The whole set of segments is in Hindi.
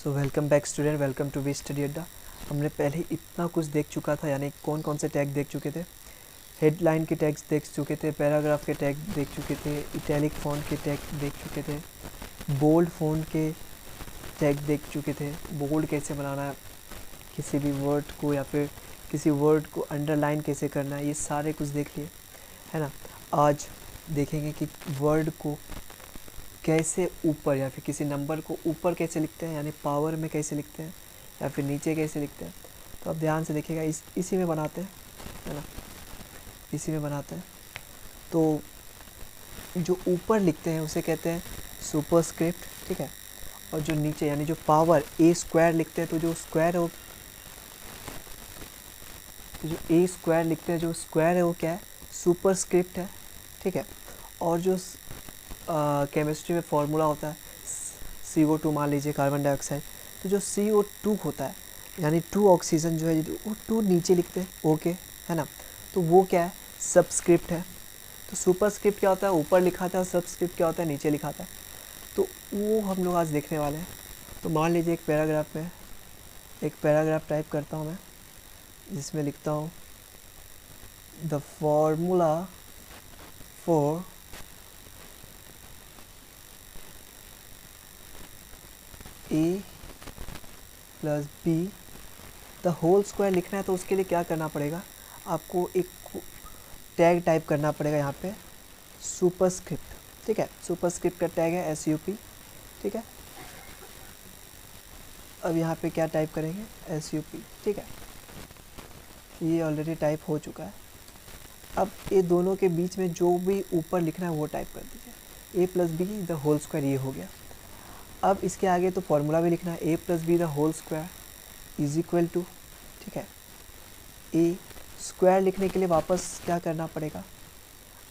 So welcome back student, welcome to we study Adda. हमने पहले इतना कुछ देख चुका था, यानी कौन कौन से टैग देख चुके थे। हेडलाइन के टैग्स देख चुके थे, पैराग्राफ के टैग देख चुके थे, इटैलिक फ़ॉन्ट के टैग देख चुके थे, बोल्ड फ़ॉन्ट के टैग देख चुके थे, बोल्ड कैसे बनाना है किसी भी वर्ड को, या फिर किसी वर्ड को अंडरलाइन कैसे करना है, ये सारे कुछ देख लिए, है ना। आज देखेंगे कि वर्ड को कैसे ऊपर या फिर किसी नंबर को ऊपर कैसे लिखते हैं, यानी पावर में कैसे लिखते हैं या फिर नीचे कैसे लिखते हैं। तो आप ध्यान से देखिएगा, इसी में बनाते हैं, है ना, इसी में बनाते हैं। तो जो ऊपर लिखते हैं उसे कहते हैं सुपरस्क्रिप्ट, ठीक है। और जो नीचे यानी जो पावर ए स्क्वायर लिखते हैं, तो जो स्क्वायर है जो ए स्क्वायर लिखते हैं, जो स्क्वायर है वो क्या है, सुपरस्क्रिप्ट है, ठीक है। और जो केमिस्ट्री में फॉर्मूला होता है CO2, मान लीजिए कार्बन डाइऑक्साइड, तो जो CO2 होता है यानी 2 ऑक्सीजन जो है वो 2 नीचे लिखते हैं, ओके, है ना। तो वो क्या है, सबस्क्रिप्ट है। तो सुपरस्क्रिप्ट क्या होता है, ऊपर लिखा था, सबस्क्रिप्ट क्या होता है, नीचे लिखा था। तो वो हम लोग आज देखने वाले हैं। तो मान लीजिए एक पैराग्राफ टाइप करता हूँ मैं, जिसमें लिखता हूँ the formula for A plus B the whole square लिखना है। तो उसके लिए क्या करना पड़ेगा, आपको एक टैग टाइप करना पड़ेगा यहाँ पे, सुपरस्क्रिप्ट, ठीक है। सुपरस्क्रिप्ट का टैग है SUP, ठीक है। अब यहाँ पे क्या टाइप करेंगे, SUP, ठीक है। ये ऑलरेडी टाइप हो चुका है। अब ये दोनों के बीच में जो भी ऊपर लिखना है वो टाइप कर दीजिए, A plus B the whole square, ये हो गया। अब इसके आगे तो फॉर्मूला भी लिखना है, A plus B the whole square is equal to, ठीक है। ए स्क्वायर लिखने के लिए वापस क्या करना पड़ेगा,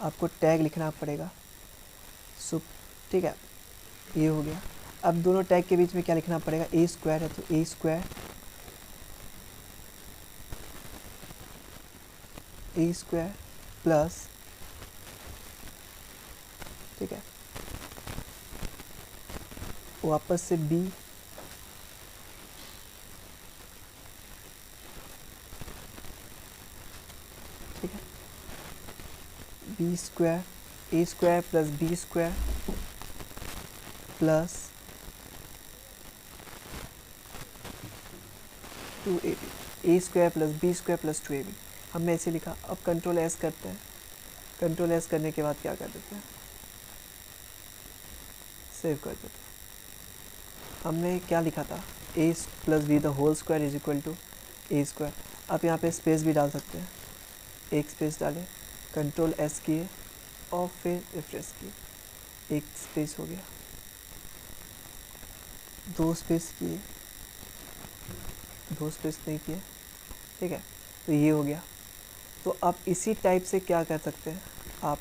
आपको टैग लिखना पड़ेगा सुप, ठीक है। ये हो गया। अब दोनों टैग के बीच में क्या लिखना पड़ेगा, A स्क्वायर है तो A स्क्वायर प्लस, ठीक है, वापस से B, ठीक है, B square, A square plus B square plus 2AB, A square plus B square plus 2AB। हमने ऐसे लिखा। अब कंट्रोल S करते हैं। कंट्रोल S करने के बाद क्या कर देते हैं, सेव कर देते हैं। हमने क्या लिखा था, A plus B the whole square is equal to A square. आप यहाँ पे स्पेस भी डाल सकते हैं, एक स्पेस डालें, कंट्रोल S किए और फिर रिफ्रेश किए, एक स्पेस हो गया, 2 स्पेस किए, 2 स्पेस नहीं किए, ठीक है। तो ये हो गया। तो आप इसी टाइप से क्या कर सकते हैं, आप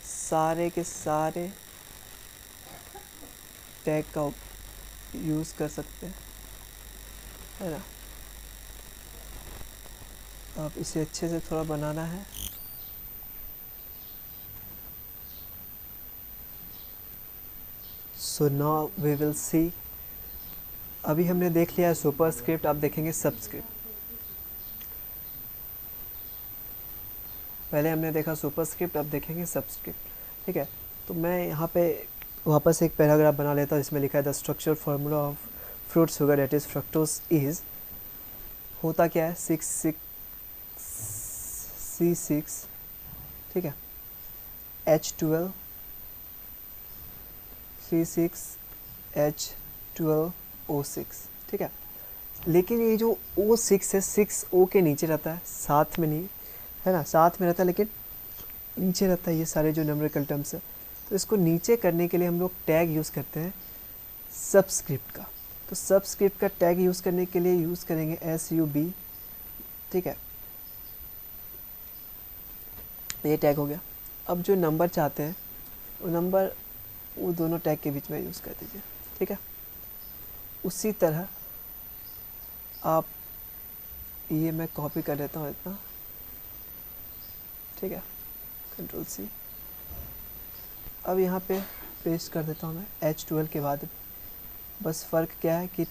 सारे के सारे टैग का यूज़ कर सकते हैं, है ना। आप इसे अच्छे से थोड़ा बनाना है। So now we will see. अभी हमने देख लिया है सुपरस्क्रिप्ट, अब देखेंगे सबस्क्रिप्ट। पहले हमने देखा सुपरस्क्रिप्ट, अब देखेंगे सबस्क्रिप्ट, ठीक है। तो मैं यहाँ पे वापस एक पैराग्राफ बना लेता हूँ, इसमें लिखा है the structure formula of fruit sugar that is fructose is, होता क्या है, 6C6, ठीक है, H12 C6H12O6, ठीक है। लेकिन ये जो O6 है, 6O के नीचे रहता है, साथ में नहीं, है ना, साथ में रहता है लेकिन नीचे रहता है, ये सारे जो न्यूमेरिकल टर्म्स है। तो इसको नीचे करने के लिए हम लोग टैग यूज़ करते हैं सबस्क्रिप्ट का। तो सबस्क्रिप्ट का टैग यूज़ करने के लिए यूज़ करेंगे SUB, ठीक है। ये टैग हो गया। अब जो नंबर चाहते हैं वो नंबर वो दोनों टैग के बीच में यूज़ कर दीजिए, ठीक है। उसी तरह आप, ये मैं कॉपी कर लेता हूँ इतना, ठीक है, कंट्रोल C। अब यहाँ पे पेस्ट कर देता हूँ मैं H12 के बाद बस फ़र्क क्या है कि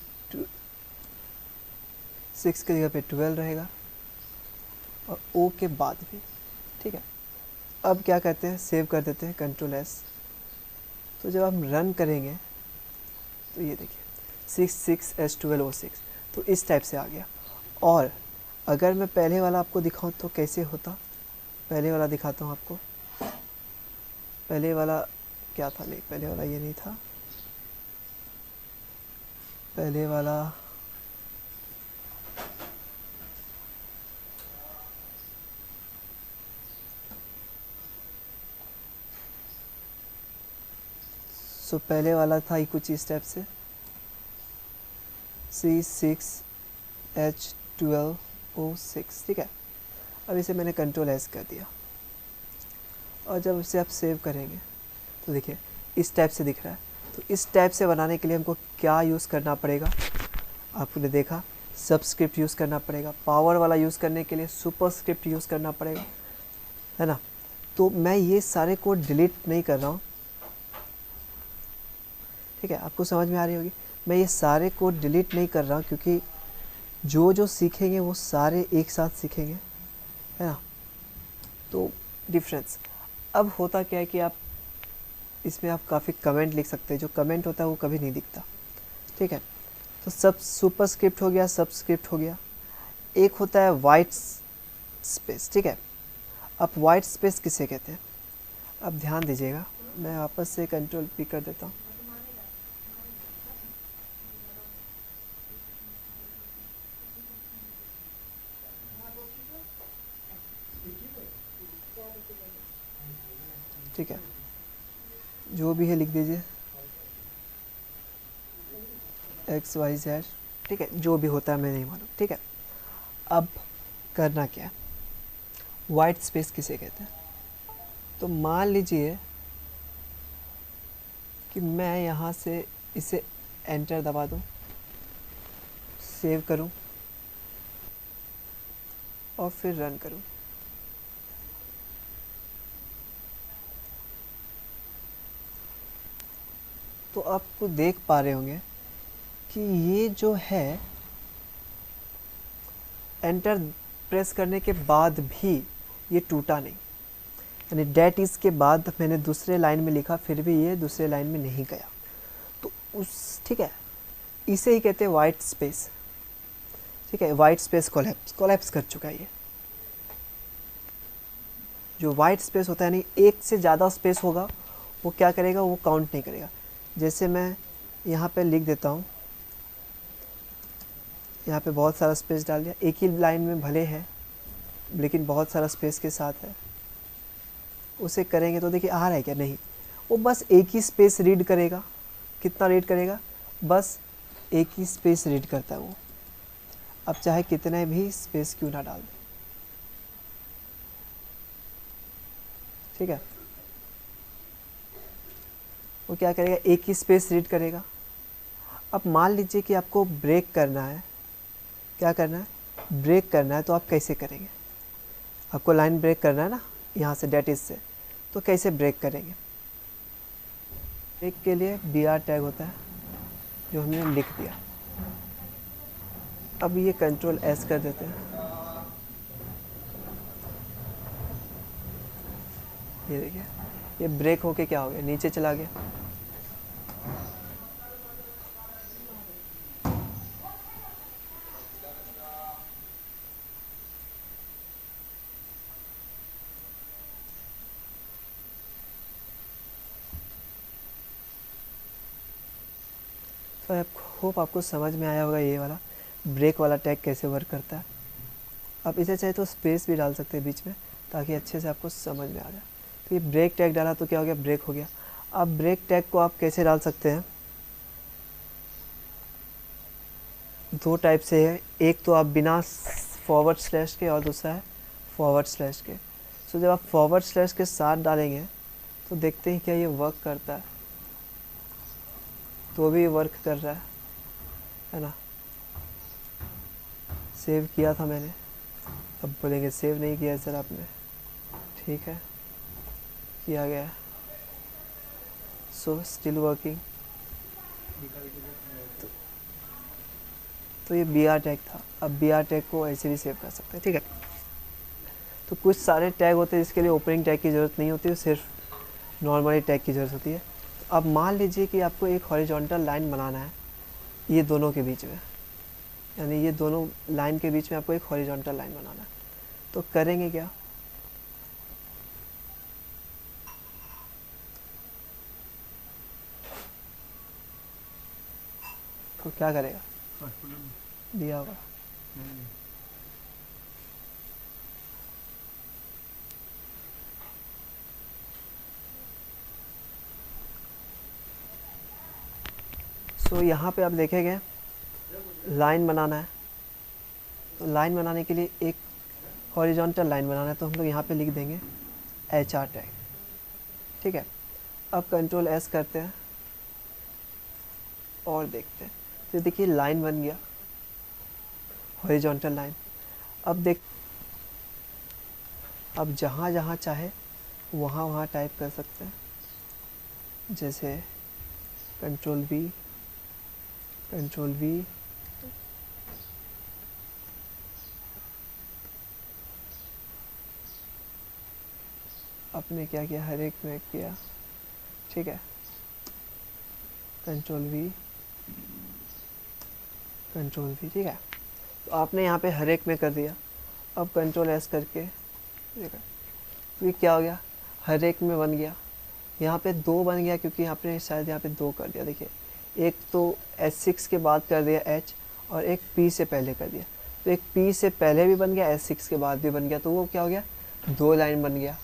6 की जगह पे 12 रहेगा और ओ के बाद भी, ठीक है। अब क्या करते हैं, सेव कर देते हैं, कंट्रोल एस। तो जब हम रन करेंगे तो ये देखिए 66S12O6, तो इस टाइप से आ गया। और अगर मैं पहले वाला आपको दिखाऊं तो कैसे होता, पहले वाला दिखाता हूँ आपको। पहले वाला क्या था, नहीं पहले वाला ये नहीं था, पहले वाला पहले वाला था ही कुछ इस टाइप से C6H12O6, ठीक है। अब इसे मैंने कंट्रोल एस कर दिया और जब इसे आप सेव करेंगे तो देखिए इस टाइप से दिख रहा है। तो इस टाइप से बनाने के लिए हमको क्या यूज़ करना पड़ेगा, आपने देखा सबस्क्रिप्ट यूज़ करना पड़ेगा, पावर वाला यूज़ करने के लिए सुपरस्क्रिप्ट यूज़ करना पड़ेगा, है ना। तो मैं ये सारे कोड डिलीट नहीं कर रहा हूँ, ठीक है, आपको समझ में आ रही होगी। मैं ये सारे कोड डिलीट नहीं कर रहा हूँ क्योंकि जो जो सीखेंगे वो सारे एक साथ सीखेंगे, है ना। तो डिफरेंस अब होता क्या है कि आप इसमें आप काफ़ी कमेंट लिख सकते हैं, जो कमेंट होता है वो कभी नहीं दिखता, ठीक है। तो सब सुपरस्क्रिप्ट हो गया, सबस्क्रिप्ट हो गया। एक होता है वाइट स्पेस, ठीक है। अब वाइट स्पेस किसे कहते हैं, अब ध्यान दीजिएगा, मैं वापस से कंट्रोल पी कर देता हूँ। ठीक है, जो भी है लिख दीजिए XYZ, ठीक है, जो भी होता है मैं नहीं मालूम, ठीक है। अब करना क्या है, वाइट स्पेस किसे कहते हैं, तो मान लीजिए कि मैं यहाँ से इसे एंटर दबा दूँ, सेव करूँ और फिर रन करूँ। तो आपको देख पा रहे होंगे कि ये जो है एंटर प्रेस करने के बाद भी ये टूटा नहीं, यानी डेट इज़ के बाद मैंने दूसरे लाइन में लिखा फिर भी ये दूसरे लाइन में नहीं गया। तो उस, ठीक है, इसे ही कहते हैं वाइट स्पेस, ठीक है। वाइट स्पेस कोलैप्स कर चुका है ये। जो वाइट स्पेस होता है यानी एक से ज़्यादा स्पेस होगा वो क्या करेगा, वो काउंट नहीं करेगा। जैसे मैं यहाँ पे लिख देता हूँ, यहाँ पे बहुत सारा स्पेस डाल दिया, एक ही लाइन में भले है लेकिन बहुत सारा स्पेस के साथ है, उसे करेंगे तो देखिए आ रहा है क्या, नहीं, वो बस एक ही स्पेस रीड करेगा। कितना रीड करेगा, बस एक ही स्पेस रीड करता है वो, अब चाहे कितने भी स्पेस क्यों ना डाल दे, ठीक है। वो क्या करेगा, एक ही स्पेस रीड करेगा। अब मान लीजिए कि आपको ब्रेक करना है, क्या करना है, ब्रेक करना है, तो आप कैसे करेंगे, आपको लाइन ब्रेक करना है ना यहाँ से डेट इज से, तो कैसे ब्रेक करेंगे। ब्रेक के लिए BR टैग होता है जो हमने लिख दिया। अब ये कंट्रोल S कर देते हैं, ये देखिए ये ब्रेक होके क्या हो गया, नीचे चला गया। तो आई होप आपको समझ में आया होगा ये वाला ब्रेक वाला टैग कैसे वर्क करता है। आप इसे चाहे तो स्पेस भी डाल सकते हैं बीच में ताकि अच्छे से आपको समझ में आ जाए। तो ये ब्रेक टैग डाला तो क्या हो गया, ब्रेक हो गया। अब ब्रेक टैग को आप कैसे डाल सकते हैं, दो टाइप से है, एक तो आप बिना फॉरवर्ड स्लैश के और दूसरा है फॉरवर्ड स्लैश के। सो जब आप फॉरवर्ड स्लैश के साथ डालेंगे तो देखते हैं क्या ये वर्क करता है, तो भी वर्क कर रहा है ना। सेव किया था मैंने, अब बोलेंगे सेव नहीं किया सर आपने, ठीक है किया गया, सो स्टिल वर्किंग। तो ये BR टैग था। अब BR टैग को ऐसे भी सेव कर सकते हैं, ठीक है। तो कुछ सारे टैग होते हैं जिसके लिए ओपनिंग टैग की ज़रूरत नहीं होती है, सिर्फ नॉर्मली टैग की ज़रूरत होती है। तो अब मान लीजिए कि आपको एक हॉरिजॉन्टल लाइन बनाना है ये दोनों के बीच में, यानी ये दोनों लाइन के बीच में आपको एक हॉरिजॉन्टल लाइन बनाना है। तो करेंगे क्या, तो क्या करेगा, दिया हुआ सो यहाँ पे आप देखेंगे लाइन बनाना है। तो लाइन बनाने के लिए एक हॉरिजॉन्टल लाइन बनाना है, तो हम लोग यहाँ पे लिख देंगे HR टैग, ठीक है। अब कंट्रोल S करते हैं और देखते हैं, तो देखिए लाइन बन गया, हॉरिजॉन्टल लाइन। अब जहाँ जहाँ चाहे वहाँ वहाँ टाइप कर सकते हैं, जैसे कंट्रोल V, आपने क्या किया, हर एक में किया, ठीक है। कंट्रोल V, ठीक है। तो आपने यहाँ पे हर एक में कर दिया। अब कंट्रोल S करके देखा, तो ये क्या हो गया, हर एक में बन गया। यहाँ पे 2 बन गया क्योंकि आपने शायद यहाँ पे 2 कर दिया। देखिए एक तो S6 के बाद कर दिया H, और एक P से पहले कर दिया। तो एक P से पहले भी बन गया, S6 के बाद भी बन गया, तो वो क्या हो गया, 2 लाइन बन गया,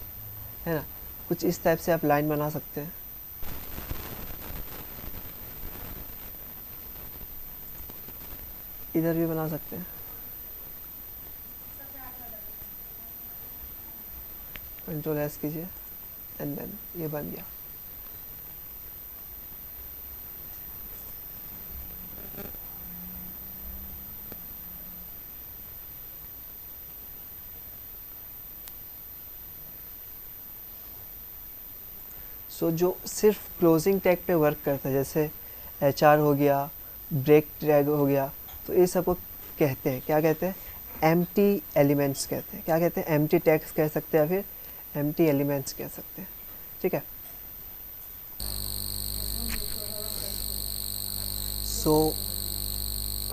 है ना। कुछ इस टाइप से आप लाइन बना सकते हैं। इधर भी बना सकते हैं, कंट्रोल S कीजिए एंड देन ये बन गया। सो जो सिर्फ क्लोजिंग टैग पे वर्क करता है, जैसे HR हो गया, ब्रेक टैग हो गया, तो ये सबको कहते हैं, क्या कहते हैं, एम्प्टी एलिमेंट्स कहते हैं। क्या कहते हैं, एम्प्टी टैग्स कह सकते हैं, फिर एम्प्टी एलिमेंट्स कह सकते हैं, ठीक है। सो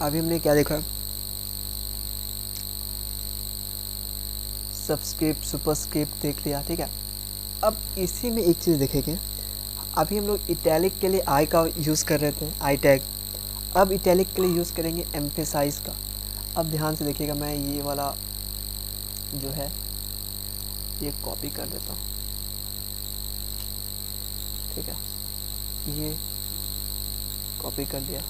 अभी हमने क्या देखा, सबस्क्रिप्ट, सुपरस्क्रिप्ट देख लिया, ठीक है। अब इसी में एक चीज़ देखेंगे, अभी हम लोग इटैलिक के लिए आई का यूज़ कर रहे थे, आई टैग। अब इटैलिक के लिए यूज़ करेंगे एम्फेसाइज का। अब ध्यान से देखिएगा, मैं ये वाला जो है ये कॉपी कर देता हूँ, ठीक है। ये कॉपी कर दिया,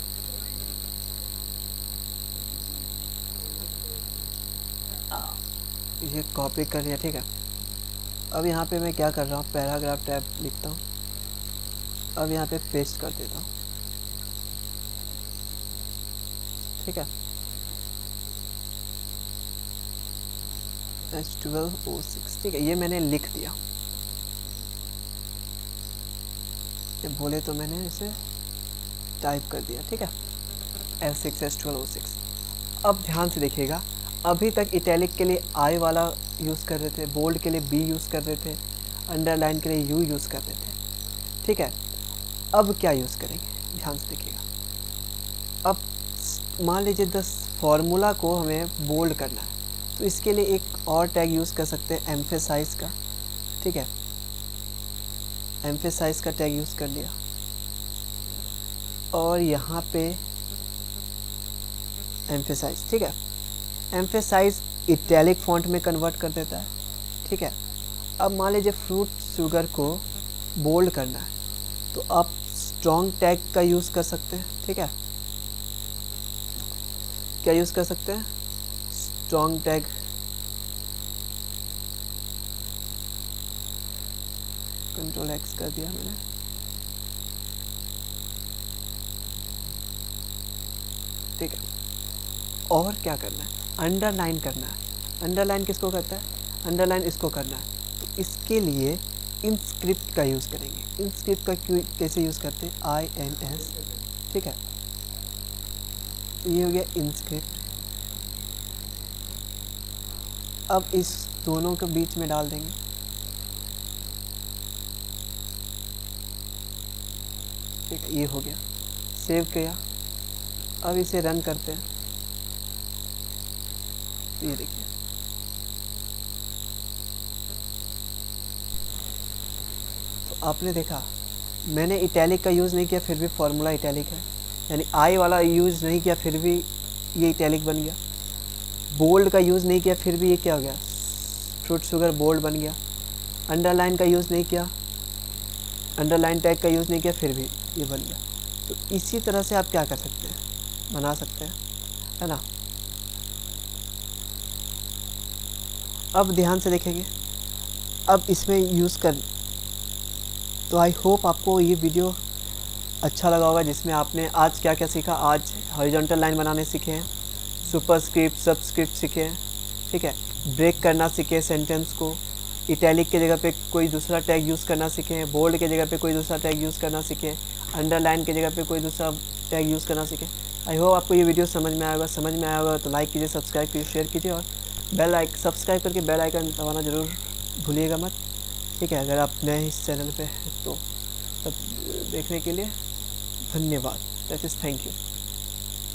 ये कॉपी कर लिया, ठीक है। अब यहाँ पे मैं क्या कर रहा हूँ, पैराग्राफ टैब लिखता हूँ, अब यहाँ पे पेस्ट कर देता हूँ, ठीक है। H12O6, ठीक है, ये मैंने लिख दिया। ये बोले तो मैंने इसे टाइप कर दिया, ठीक है, F6 H12O6। अब ध्यान से देखिएगा, अभी तक इटैलिक के लिए आई वाला यूज़ कर रहे थे, बोल्ड के लिए B यूज़ कर रहे थे, अंडरलाइन के लिए U यूज़ कर रहे थे, ठीक है। अब क्या यूज़ करेंगे, ध्यान से देखिएगा। अब मान लीजिए 10 फार्मूला को हमें बोल्ड करना है, तो इसके लिए एक और टैग यूज़ कर सकते हैं, एम्फेसाइज का, ठीक है। एम्फेसाइज का टैग यूज़ कर लिया, और यहाँ पे एम्फेसाइज, ठीक है। एम्फेसाइज इटैलिक फॉन्ट में कन्वर्ट कर देता है, ठीक है। अब मान लीजिए फ्रूट शुगर को बोल्ड करना है, तो आप स्ट्रॉन्ग टैग का यूज़ कर सकते हैं, ठीक है। क्या यूज़ कर सकते हैं, स्ट्रॉन्ग टैग, कंट्रोल X कर दिया मैंने, ठीक है। और क्या करना है, अंडरलाइन करना है। अंडरलाइन किसको करता है, अंडरलाइन इसको करना है, तो इसके लिए इंस्क्रिप्ट का यूज़ करेंगे। इंस्क्रिप्ट का कैसे यूज़ करते हैं, INS, ठीक है। ये हो गया इंस्क्रिप्ट। अब इस दोनों के बीच में डाल देंगे। ठीक है, ये हो गया, सेव किया। अब इसे रन करते हैं। ये देखिए, तो आपने देखा मैंने इटैलिक का यूज़ नहीं किया फिर भी फार्मूला इटैलिक है, यानी आई वाला यूज़ नहीं किया फिर भी ये इटैलिक बन गया। बोल्ड का यूज़ नहीं किया फिर भी ये क्या हो गया, फ्रूट शुगर बोल्ड बन गया। अंडरलाइन का यूज़ नहीं किया, अंडरलाइन टैग का यूज़ नहीं किया फिर भी ये बन गया। तो इसी तरह से आप क्या कर सकते हैं, बना सकते हैं, है ना। अब ध्यान से देखेंगे, अब इसमें यूज़ कर। तो आई होप आपको ये वीडियो अच्छा लगा होगा, जिसमें आपने आज क्या क्या सीखा। आज हॉरिजॉन्टल लाइन बनाने सीखे हैं, सुपरस्क्रिप्ट सबस्क्रिप्ट सीखे हैं, ठीक है, ब्रेक करना सीखे सेंटेंस को, इटैलिक के जगह पे कोई दूसरा टैग यूज़ करना सीखे हैं, बोल्ड के जगह पे कोई दूसरा टैग यूज़ करना सीखे हैं, अंडरलाइन के जगह पे कोई दूसरा टैग यूज़ करना सीखे। आई होप आपको ये वीडियो समझ में आया होगा। तो लाइक कीजिए, सब्सक्राइब कीजिए, शेयर कीजिए और सब्सक्राइब करके बेल आइकन दबाना ज़रूर भूलिएगा मत, ठीक है। अगर आप नए इस चैनल पे हैं तो तब देखने के लिए धन्यवाद। That is thank you.